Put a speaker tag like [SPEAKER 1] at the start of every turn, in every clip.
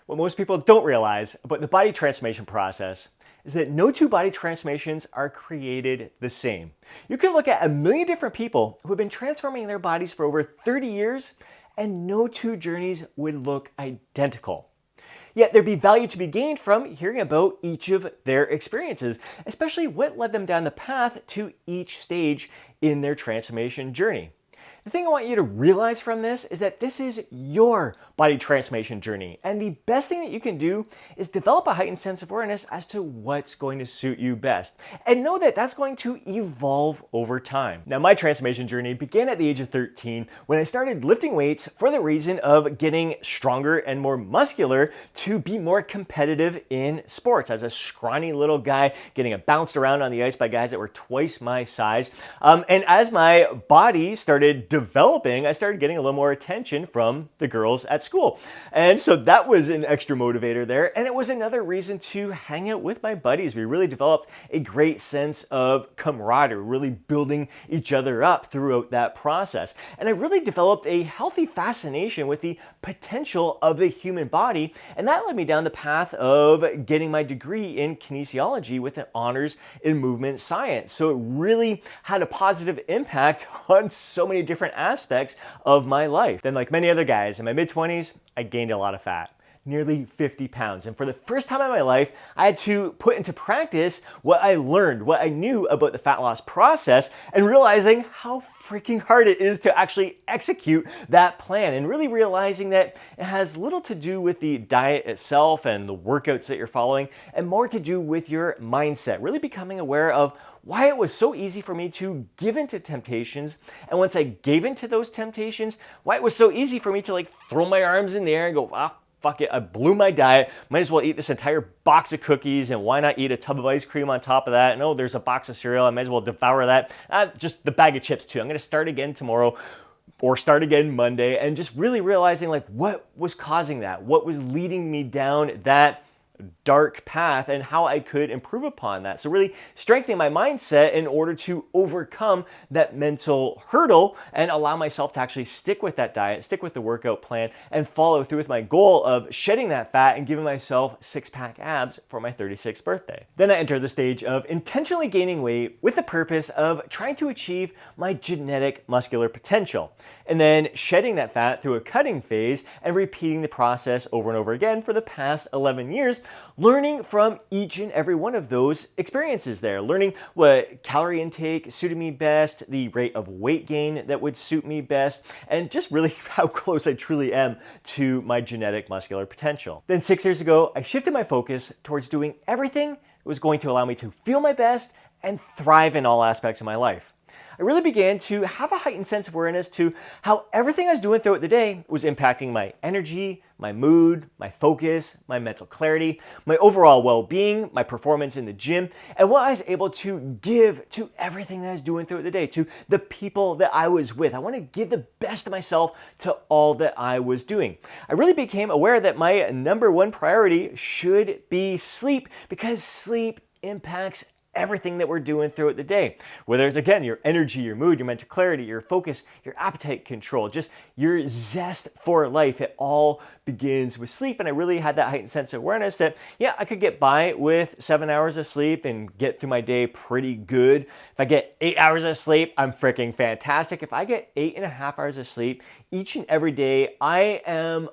[SPEAKER 1] What most people don't realize about the body transformation process is that no two body transformations are created the same. You can look at a million different people who have been transforming their bodies for over 30 years, and no two journeys would look identical. Yet there'd be value to be gained from hearing about each of their experiences, especially what led them down the path to each stage in their transformation journey. The thing I want you to realize from this is that this is your body transformation journey, and the best thing that you can do is develop a heightened sense of awareness as to what's going to suit you best, and know that that's going to evolve over time. Now, my transformation journey began at the age of 13 when I started lifting weights for the reason of getting stronger and more muscular to be more competitive in sports. As a scrawny little guy getting bounced around on the ice by guys that were twice my size, and as my body started developing, I started getting a little more attention from the girls at school. And so that was an extra motivator there. And it was another reason to hang out with my buddies. We really developed a great sense of camaraderie, really building each other up throughout that process. And I really developed a healthy fascination with the potential of the human body. And that led me down the path of getting my degree in kinesiology with an honors in movement science. So it really had a positive impact on so many different aspects of my life. Then, like many other guys in my mid-20s, I gained a lot of fat. Nearly 50 pounds. And for the first time in my life, I had to put into practice what I learned, what I knew about the fat loss process, and realizing how freaking hard it is to actually execute that plan, and really realizing that it has little to do with the diet itself and the workouts that you're following, and more to do with your mindset, really becoming aware of why it was so easy for me to give into temptations, and once I gave into those temptations, why it was so easy for me to throw my arms in the air and go, fuck it, I blew my diet, might as well eat this entire box of cookies, and why not eat a tub of ice cream on top of that? And oh, there's a box of cereal, I might as well devour that. Just the bag of chips too. I'm gonna start again tomorrow or start again Monday, and just really realizing what was causing that, what was leading me down that dark path, and how I could improve upon that. So really strengthening my mindset in order to overcome that mental hurdle and allow myself to actually stick with that diet, stick with the workout plan, and follow through with my goal of shedding that fat and giving myself six-pack abs for my 36th birthday. Then I entered the stage of intentionally gaining weight with the purpose of trying to achieve my genetic muscular potential, and then shedding that fat through a cutting phase and repeating the process over and over again for the past 11 years, learning from each and every one of those experiences there, learning what calorie intake suited me best, the rate of weight gain that would suit me best, and just really how close I truly am to my genetic muscular potential. Then 6 years ago, I shifted my focus towards doing everything that was going to allow me to feel my best and thrive in all aspects of my life. I really began to have a heightened sense of awareness to how everything I was doing throughout the day was impacting my energy, my mood, my focus, my mental clarity, my overall well-being, my performance in the gym, and what I was able to give to everything that I was doing throughout the day, to the people that I was with. I want to give the best of myself to all that I was doing. I really became aware that my number one priority should be sleep, because sleep impacts everything that we're doing throughout the day. Whether it's, again, your energy, your mood, your mental clarity, your focus, your appetite control, just your zest for life, it all begins with sleep. And I really had that heightened sense of awareness that, yeah, I could get by with 7 hours of sleep and get through my day pretty good. If I get 8 hours of sleep, I'm freaking fantastic. If I get 8.5 hours of sleep each and every day, I am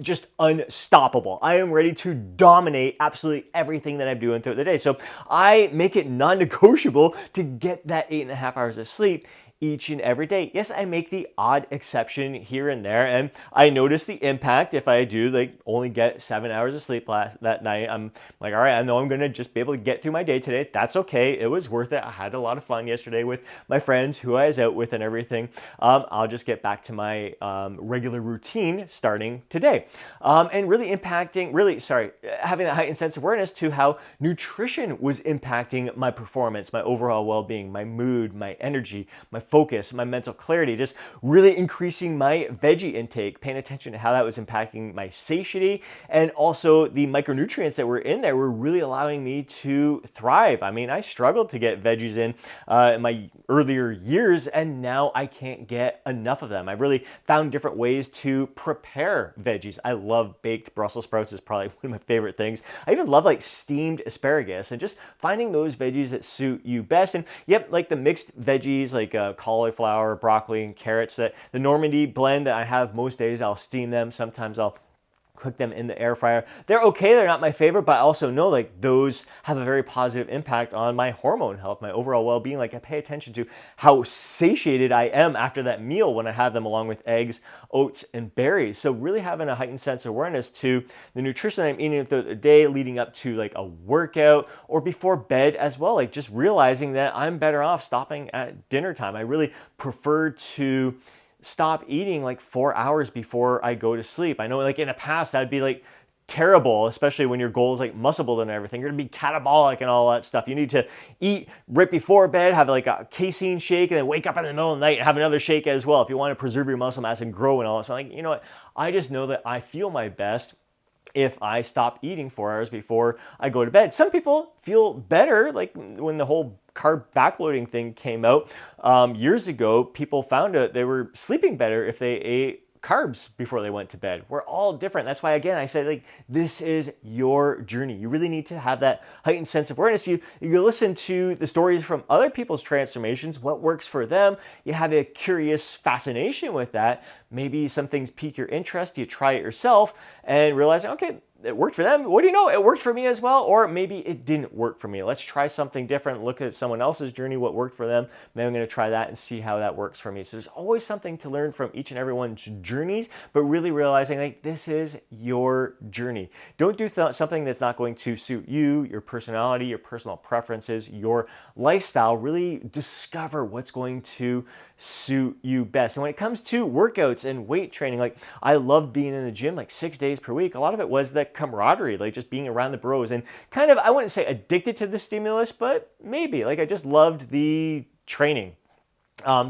[SPEAKER 1] just unstoppable. I am ready to dominate absolutely everything that I'm doing throughout the day. So I make it non-negotiable to get that 8.5 hours of sleep each and every day. Yes, I make the odd exception here and there, and I notice the impact if I do only get 7 hours of sleep that night. I'm like, all right, I know I'm gonna just be able to get through my day today. That's okay. It was worth it. I had a lot of fun yesterday with my friends who I was out with and everything. I'll just get back to my regular routine starting today. And really having that heightened sense of awareness to how nutrition was impacting my performance, my overall well-being, my mood, my energy, my focus, my mental clarity, just really increasing my veggie intake, paying attention to how that was impacting my satiety, and also the micronutrients that were in there were really allowing me to thrive. I mean, I struggled to get veggies in my earlier years, and now I can't get enough of them. I really found different ways to prepare veggies. I love baked Brussels sprouts, is probably one of my favorite things. I even love like steamed asparagus, and just finding those veggies that suit you best. And yep, like the mixed veggies like cauliflower, broccoli, and carrots, that the Normandy blend that I have most days, I'll steam them. Sometimes I'll cook them in the air fryer. They're okay, they're not my favorite, but I also know like those have a very positive impact on my hormone health, my overall well-being. Like I pay attention to how satiated I am after that meal when I have them along with eggs, oats, and berries. So really having a heightened sense of awareness to the nutrition I'm eating throughout the day leading up to like a workout or before bed as well. Like just realizing that I'm better off stopping at dinner time. I really prefer to stop eating like 4 hours before I go to sleep. I know like in the past that'd be like terrible, especially when your goal is like muscle building and everything. You're gonna be catabolic and all that stuff. You need to eat right before bed, have like a casein shake, and then wake up in the middle of the night and have another shake as well if you want to preserve your muscle mass and grow and all that. So like, you know what? I just know that I feel my best if I stop eating 4 hours before I go to bed. Some people feel better, like when the whole carb backloading thing came out years ago, people found out they were sleeping better if they ate carbs before they went to bed. We're all different. That's why, again, I said like this is your journey. You really need to have that heightened sense of awareness. You listen to the stories from other people's transformations, what works for them. You have a curious fascination with that. Maybe some things pique your interest. You try it yourself and realize, okay, it worked for them. What do you know? It worked for me as well. Or maybe it didn't work for me. Let's try something different. Look at someone else's journey, what worked for them. Maybe I'm going to try that and see how that works for me. So there's always something to learn from each and everyone's journeys, but really realizing like this is your journey. Don't do something that's not going to suit you, your personality, your personal preferences, your lifestyle. Really discover what's going to suit you best. And when it comes to workouts and weight training, like I love being in the gym like 6 days per week. A lot of it was the camaraderie, like just being around the bros and kind of, I wouldn't say addicted to the stimulus, but maybe like I just loved the training.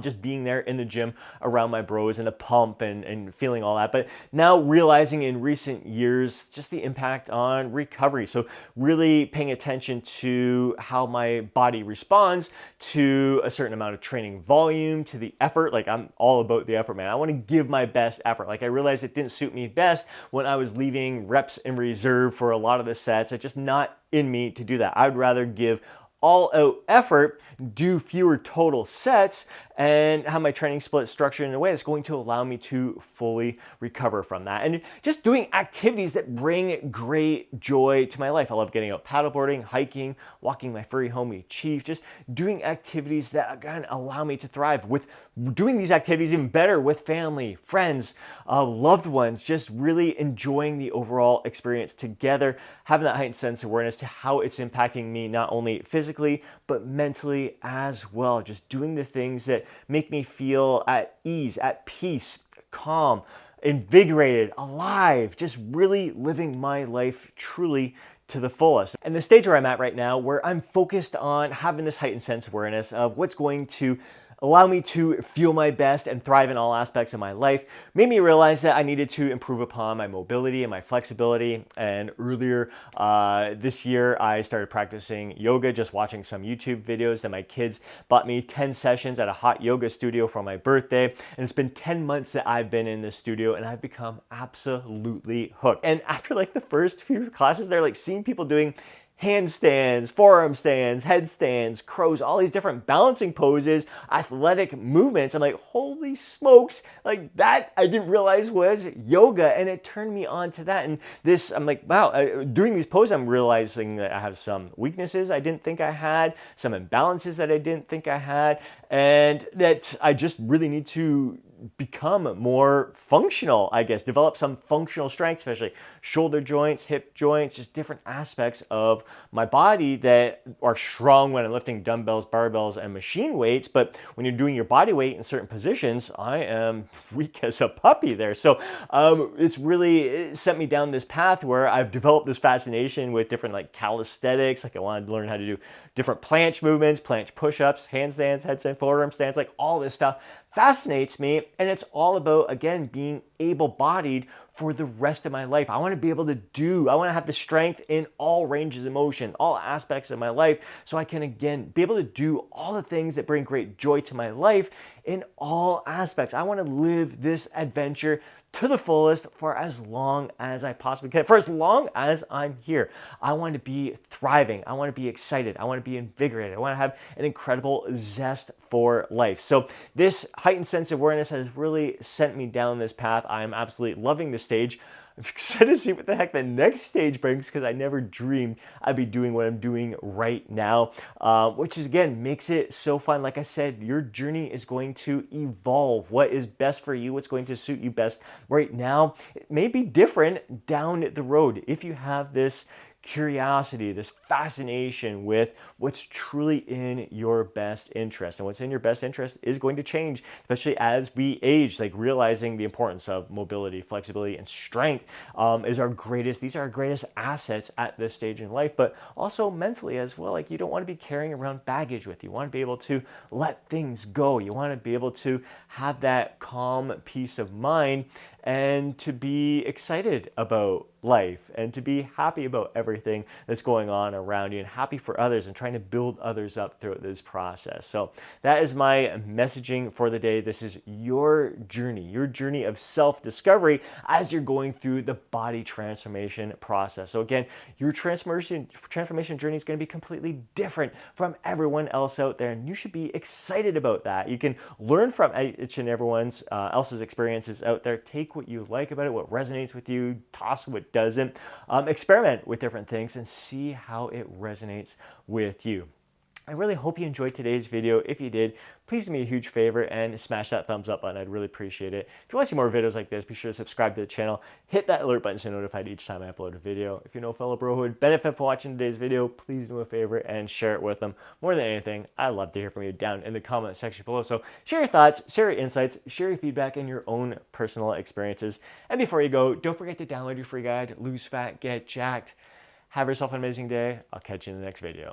[SPEAKER 1] Just being there in the gym around my bros and the pump and feeling all that. But now realizing in recent years just the impact on recovery. So really paying attention to how my body responds to a certain amount of training volume, to the effort. Like I'm all about the effort, man. I want to give my best effort. Like I realized it didn't suit me best when I was leaving reps in reserve for a lot of the sets. It's just not in me to do that. I'd rather give all out effort, do fewer total sets, and have my training split structured in a way that's going to allow me to fully recover from that. And just doing activities that bring great joy to my life. I love getting out paddleboarding, hiking, walking my furry homie Chief, just doing activities that again allow me to thrive. With doing these activities even better with family, friends, loved ones, just really enjoying the overall experience together, having that heightened sense of awareness to how it's impacting me, not only physically, but mentally as well. Just doing the things that make me feel at ease, at peace, calm, invigorated, alive, just really living my life truly to the fullest. And the stage where I'm at right now, where I'm focused on having this heightened sense of awareness of what's going to allow me to feel my best and thrive in all aspects of my life, made me realize that I needed to improve upon my mobility and my flexibility. And earlier this year, I started practicing yoga, just watching some YouTube videos that my kids bought me 10 sessions at a hot yoga studio for my birthday. And it's been 10 months that I've been in this studio and I've become absolutely hooked. And after like the first few classes, they're like seeing people doing handstands, forearm stands, headstands, crows, all these different balancing poses, athletic movements. I'm like, holy smokes, like that I didn't realize was yoga, and it turned me on to that. And this, I'm like, wow, doing these poses, I'm realizing that I have some weaknesses I didn't think I had, some imbalances that I didn't think I had, and that I just really need to become more functional, I guess, develop some functional strength, especially shoulder joints, hip joints, just different aspects of my body that are strong when I'm lifting dumbbells, barbells, and machine weights. But when you're doing your body weight in certain positions, I am weak as a puppy there. So it's really sent me down this path where I've developed this fascination with different like calisthenics. Like I wanted to learn how to do different planche movements, planche push-ups, handstands, headstand, forearm stands, like all this stuff fascinates me. And it's all about, again, being able-bodied for the rest of my life. I want to be able to I want to have the strength in all ranges of motion, all aspects of my life, so I can, again, be able to do all the things that bring great joy to my life in all aspects. I want to live this adventure to the fullest for as long as I possibly can, for as long as I'm here. I want to be thriving. I want to be excited. I want to be invigorated. I want to have an incredible zest for life. So this heightened sense of awareness has really sent me down this path. I'm absolutely loving this stage. I'm excited to see what the heck the next stage brings, because I never dreamed I'd be doing what I'm doing right now, which is, again, makes it so fun. Like I said, your journey is going to evolve. What is best for you, what's going to suit you best right now, it may be different down the road. If you have this curiosity, this fascination with what's truly in your best interest. And what's in your best interest is going to change, especially as we age, like realizing the importance of mobility, flexibility, and strength these are our greatest assets at this stage in life, but also mentally as well. Like, you don't want to be carrying around baggage with you. You want to be able to let things go. You want to be able to have that calm peace of mind and to be excited about life and to be happy about everything that's going on around you and happy for others and trying to build others up throughout this process. So that is my messaging for the day. This is your journey of self-discovery as you're going through the body transformation process. So again, your transformation journey is going to be completely different from everyone else out there, and you should be excited about that. You can learn from each and everyone's else's experiences out there. Take what you like about it, what resonates with you, toss what doesn't. Experiment with different things and see how it resonates with you. I really hope you enjoyed today's video. If you did, please do me a huge favor and smash that thumbs up button. I'd really appreciate it. If you want to see more videos like this, be sure to subscribe to the channel. Hit that alert button so you're notified each time I upload a video. If you know a fellow bro who would benefit from watching today's video, please do me a favor and share it with them. More than anything, I'd love to hear from you down in the comment section below. So share your thoughts, share your insights, share your feedback, and your own personal experiences. And before you go, don't forget to download your free guide, Lose Fat, Get Jacked. Have yourself an amazing day. I'll catch you in the next video.